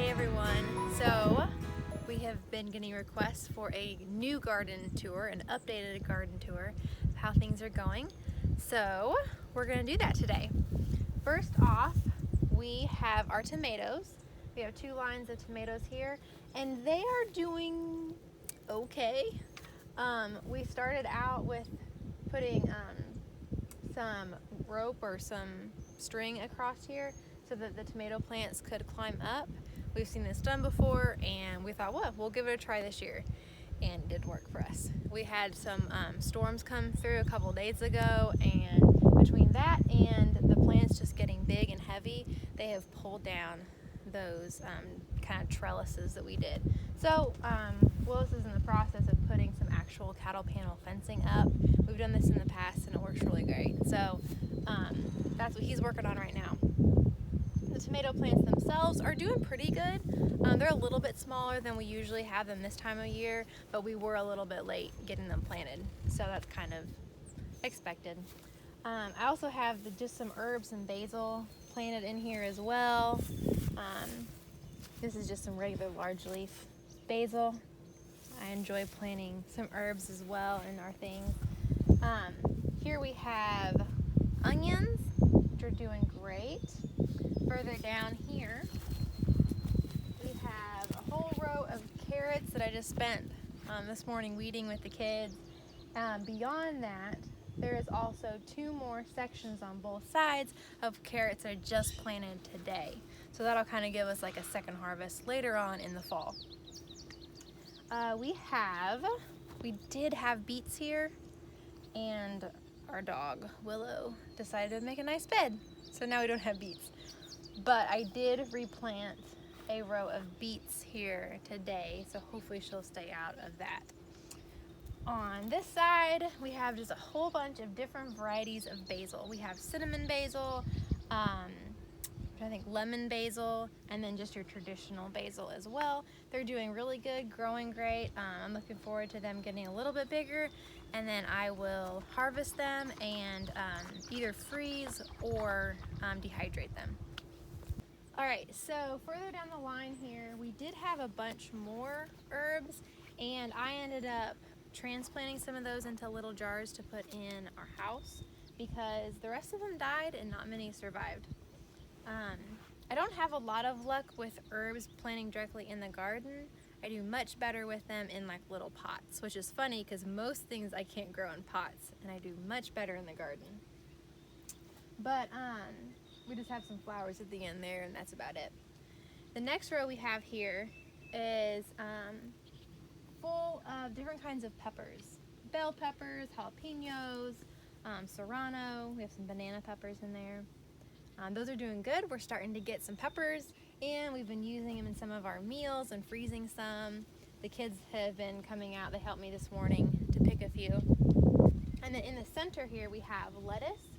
Hey everyone, so we have been getting requests for a new garden tour, an updated garden tour of how things are going. So we're going to do that today. First off, we have our tomatoes. We have 2 lines of tomatoes here and they are doing okay. We started out with putting some rope or some string across here so that the tomato plants could climb up. We've seen this done before and we thought, well, we'll give it a try this year, and it did work for us. We had some storms come through a couple days ago, and between that and the plants just getting big and heavy, they have pulled down those kind of trellises that we did. So Willis is in the process of putting some actual cattle panel fencing up. We've done this in the past and it works really great. So that's what he's working on right now. The tomato plants themselves are doing pretty good. They're a little bit smaller than we usually have them this time of year, but we were a little bit late getting them planted, so that's kind of expected. I also have just some herbs and basil planted in here as well. This is just some regular large leaf basil. I enjoy planting some herbs as well in our things. Here we have onions, which are doing great. Further down here, we have a whole row of carrots that I just spent this morning weeding with the kids. Beyond that, there is also 2 more sections on both sides of carrots that I just planted today. So that'll kind of give us like a second harvest later on in the fall. We did have beets here, and our dog, Willow, decided to make a nice bed. So now we don't have beets. But I did replant a row of beets here today, so hopefully she'll stay out of that. On this side, we have just a whole bunch of different varieties of basil. We have cinnamon basil, I think lemon basil, and then just your traditional basil as well. They're doing really good, growing great. I'm looking forward to them getting a little bit bigger, and then I will harvest them and either freeze or dehydrate them. All right, so further down the line here, we did have a bunch more herbs, and I ended up transplanting some of those into little jars to put in our house because the rest of them died and not many survived. I don't have a lot of luck with herbs planting directly in the garden. I do much better with them in like little pots, which is funny because most things I can't grow in pots, and I do much better in the garden. But we just have some flowers at the end there, and that's about it. The next row we have here is full of different kinds of peppers. Bell peppers, jalapenos, serrano. We have some banana peppers in there. Those are doing good. We're starting to get some peppers, and we've been using them in some of our meals and freezing some. The kids have been coming out. They helped me this morning to pick a few. And then in the center here we have lettuce.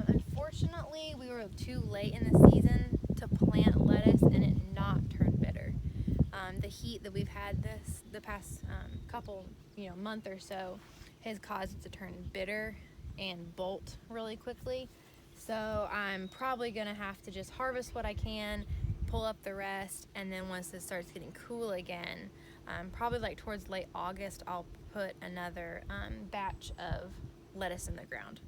Unfortunately, we were too late in the season to plant lettuce and it not turn bitter. The heat that we've had the past couple month or so has caused it to turn bitter and bolt really quickly. So I'm probably gonna have to just harvest what I can, pull up the rest, and then once it starts getting cool again, probably like towards late August, I'll put another batch of lettuce in the ground.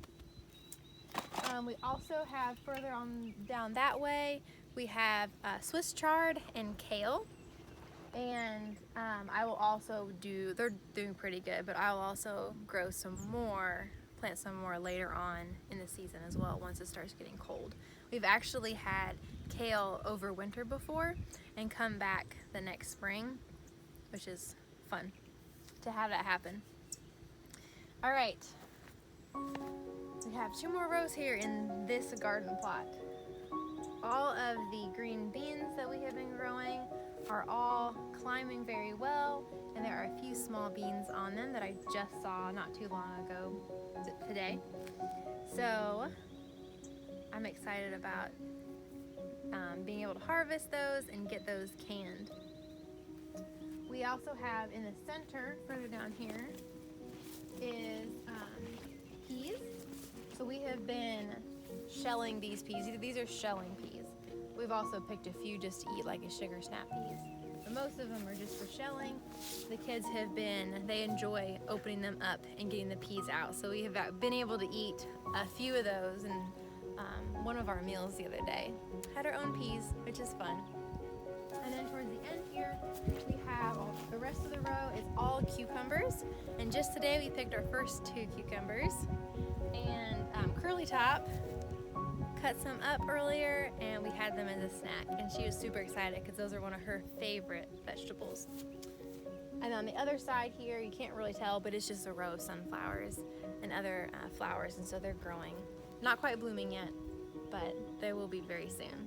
We also have further on down that way, we have Swiss chard and kale. And I will also they're doing pretty good, but I will also grow some more, plant some more later on in the season as well once it starts getting cold. We've actually had kale overwinter before and come back the next spring, which is fun to have that happen. All right. We have 2 more rows here in this garden plot. All of the green beans that we have been growing are all climbing very well, and there are a few small beans on them that I just saw not too long ago today. So I'm excited about being able to harvest those and get those canned. We also have in the center, further down here, is peas. So we have been shelling these peas. These are shelling peas. we've also picked a few just to eat, like as sugar snap peas. But most of them are just for shelling. The kids they enjoy opening them up and getting the peas out. So we have been able to eat a few of those, and one of our meals the other day had our own peas, which is fun. And then towards the end here, we have the rest of the row is all cucumbers. And just today we picked our first 2 cucumbers. And Curly Top cut some up earlier, and we had them as a snack. And she was super excited because those are one of her favorite vegetables. And on the other side here, you can't really tell, but it's just a row of sunflowers and other flowers. And so they're growing. Not quite blooming yet, but they will be very soon.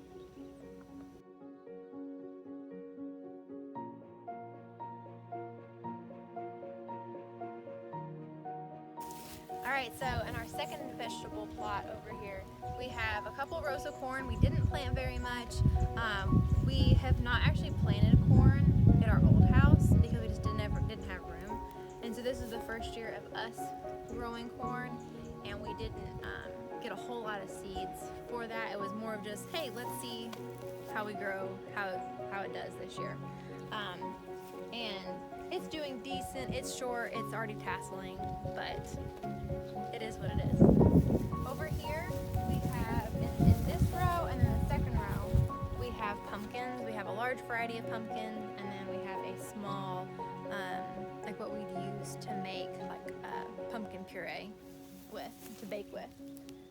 Alright, so in our second vegetable plot over here, we have a couple rows of corn. We didn't plant very much. We have not actually planted corn at our old house because we just didn't have room. And so this is the first year of us growing corn, and we didn't get a whole lot of seeds for that. It was more of just, hey, let's see how we grow, how it does this year. And it's doing decent. It's short, it's already tasseling, but it is what it is. Over here, we have in this row and then the second row, we have pumpkins. We have a large variety of pumpkins, and then we have a small, like what we'd use to make like pumpkin puree to bake with.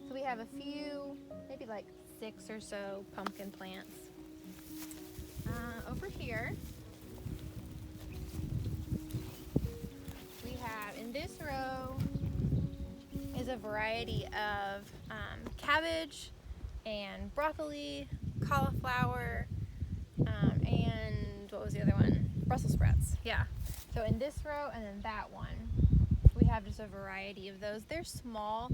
So we have a few, maybe like 6 or so pumpkin plants. Over here, we have in this row is a variety of cabbage and broccoli, cauliflower, and what was the other one? Brussels sprouts. Yeah. So in this row and then that one, we have just a variety of those. They're small.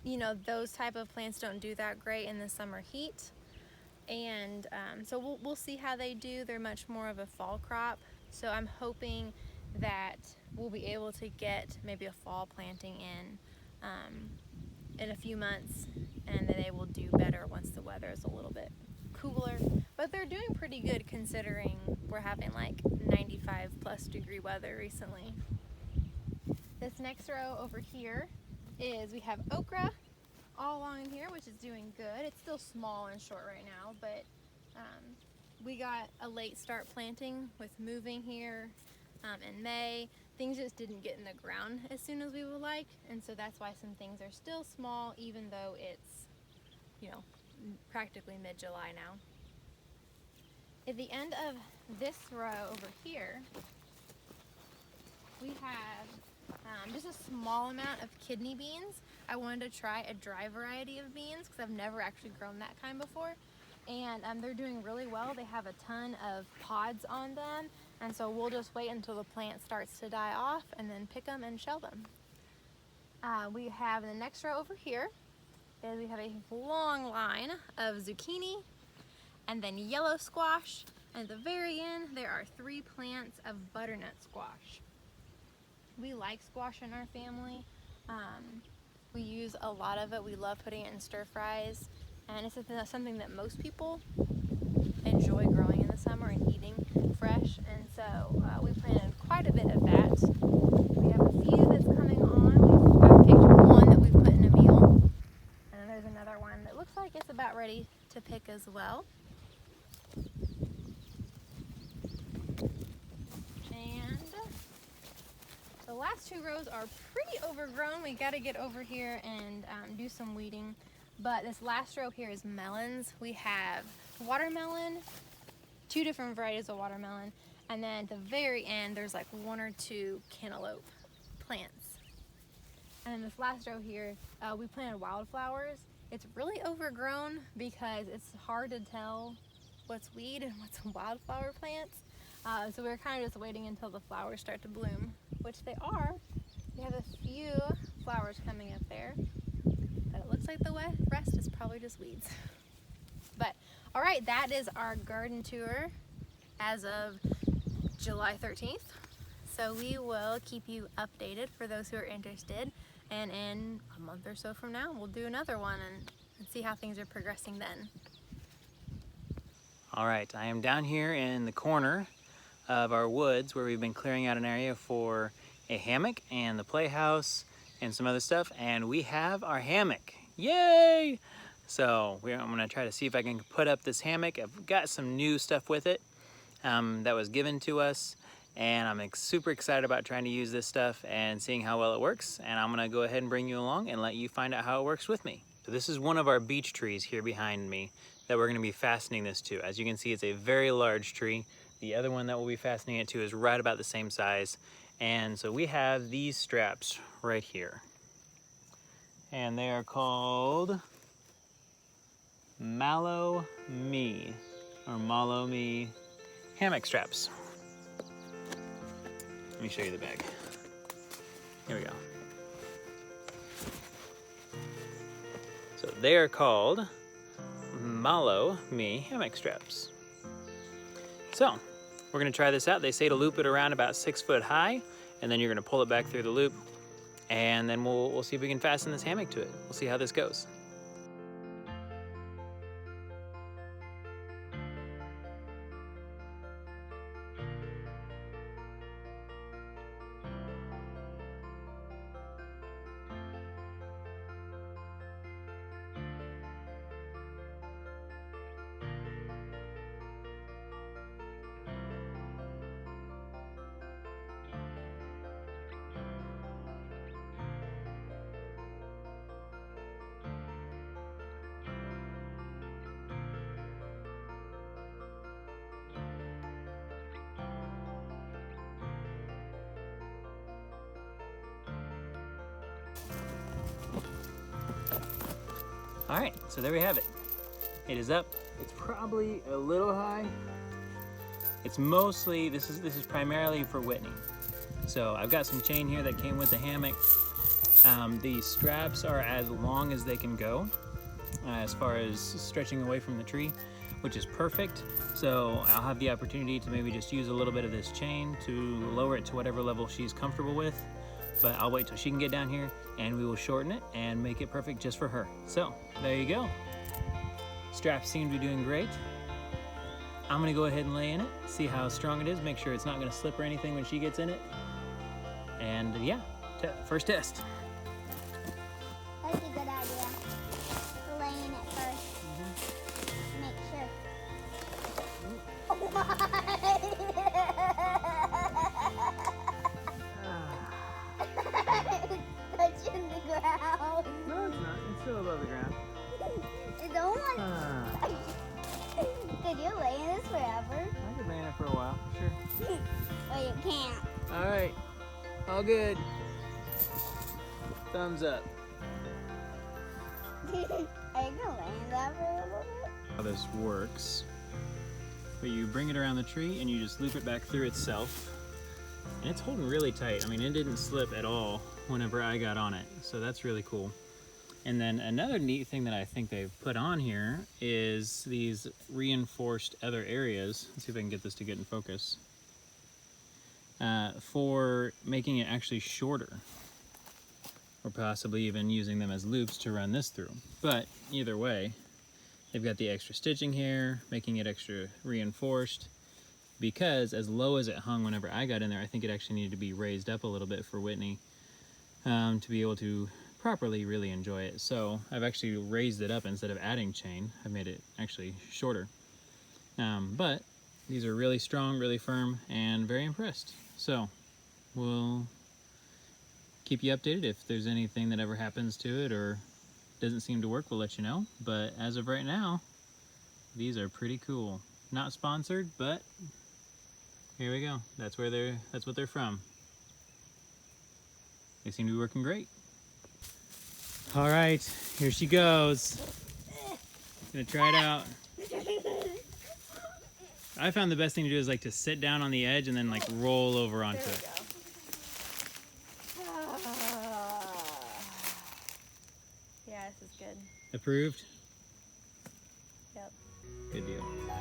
You know, those type of plants don't do that great in the summer heat. And so we'll see how they do. They're much more of a fall crop. So I'm hoping that we'll be able to get maybe a fall planting in a few months, and that they will do better once the weather is a little bit cooler. But they're doing pretty good considering we're having like 95+ degree weather recently. This next row over here is we have okra all along in here, which is doing good. It's still small and short right now, but we got a late start planting with moving here in May. Things just didn't get in the ground as soon as we would like, and so that's why some things are still small, even though it's, you know, practically mid-July now. At the end of this row over here, we have just a small amount of kidney beans. I wanted to try a dry variety of beans because I've never actually grown that kind before. And they're doing really well. They have a ton of pods on them, and so we'll just wait until the plant starts to die off and then pick them and shell them. We have the next row over here is we have a long line of zucchini and then yellow squash, and at the very end there are 3 plants of butternut squash. We like squash in our family. We use a lot of it. We love putting it in stir fries, and it's something that most people enjoy growing in the summer and eating fresh, and so we planted quite a bit of that. We have a few that's coming on. I've picked one that we've put in a meal, and then there's another one that looks like it's about ready to pick as well. And the last 2 rows are pretty overgrown. We got to get over here and do some weeding. But this last row here is melons. We have watermelon, 2 different varieties of watermelon, and then at the very end there's like 1 or 2 cantaloupe plants. And then this last row here, we planted wildflowers. It's really overgrown because it's hard to tell what's weed and what's wildflower plants. So we're kind of just waiting until the flowers start to bloom, which they are. We have a few flowers coming up there, but it looks like the rest is probably just weeds. But all right, that is our garden tour as of July 13th. So we will keep you updated for those who are interested, and in a month or so from now we'll do another one and see how things are progressing then. All right, I am down here in the corner of our woods where we've been clearing out an area for a hammock and the playhouse and some other stuff, and we have our hammock. Yay! So I'm gonna try to see if I can put up this hammock. I've got some new stuff with it that was given to us, and I'm super excited about trying to use this stuff and seeing how well it works. And I'm gonna go ahead and bring you along and let you find out how it works with me. So this is one of our beech trees here behind me that we're gonna be fastening this to. As you can see, it's a very large tree. The other one that we'll be fastening it to is right about the same size. And so we have these straps right here. And they are called Mallow Me, or Mallow Me hammock straps. Let me show you the bag. Here we go. So they are called Mallow Me hammock straps. So we're gonna try this out. They say to loop it around about 6 foot high, and then you're gonna pull it back through the loop, and then we'll see if we can fasten this hammock to it. We'll see how this goes. All right, so there we have it. It is up. It's probably a little high. It's mostly, this is primarily for Whitney. So I've got some chain here that came with the hammock. The straps are as long as they can go as far as stretching away from the tree, which is perfect. So I'll have the opportunity to maybe just use a little bit of this chain to lower it to whatever level she's comfortable with. But I'll wait till she can get down here and we will shorten it and make it perfect just for her. So there you go. Straps seem to be doing great. I'm gonna go ahead and lay in it, see how strong it is, make sure it's not gonna slip or anything when she gets in it. And yeah, first test. That's a good idea. Laying it first. Make sure. Oh my! Touching the ground. No, it's not. It's still above the ground. It's almost. Could you lay in this forever? I could lay in it for a while, sure. Oh, you can't. All right, all good. Thumbs up. Are you gonna lay in that for a little bit? How this works, but you bring it around the tree and you just loop it back through itself. And it's holding really tight. I mean, it didn't slip at all whenever I got on it, so that's really cool. And then another neat thing that I think they've put on here is these reinforced other areas. Let's see if I can get this to get in focus. For making it actually shorter, or possibly even using them as loops to run this through. But either way, they've got the extra stitching here, making it extra reinforced, because as low as it hung whenever I got in there, I think it actually needed to be raised up a little bit for Whitney to be able to properly really enjoy it. So I've actually raised it up instead of adding chain. I've made it actually shorter. But these are really strong, really firm, and very impressed. So we'll keep you updated. If there's anything that ever happens to it or doesn't seem to work, we'll let you know. But as of right now, these are pretty cool. Not sponsored, but here we go. That's what they're from. They seem to be working great. All right, here she goes. Gonna try it out. I found the best thing to do is like to sit down on the edge and then like roll over onto it. Yeah, this is good. Approved? Yep. Good deal. All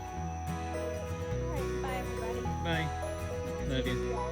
right, bye everybody. Bye. Love you.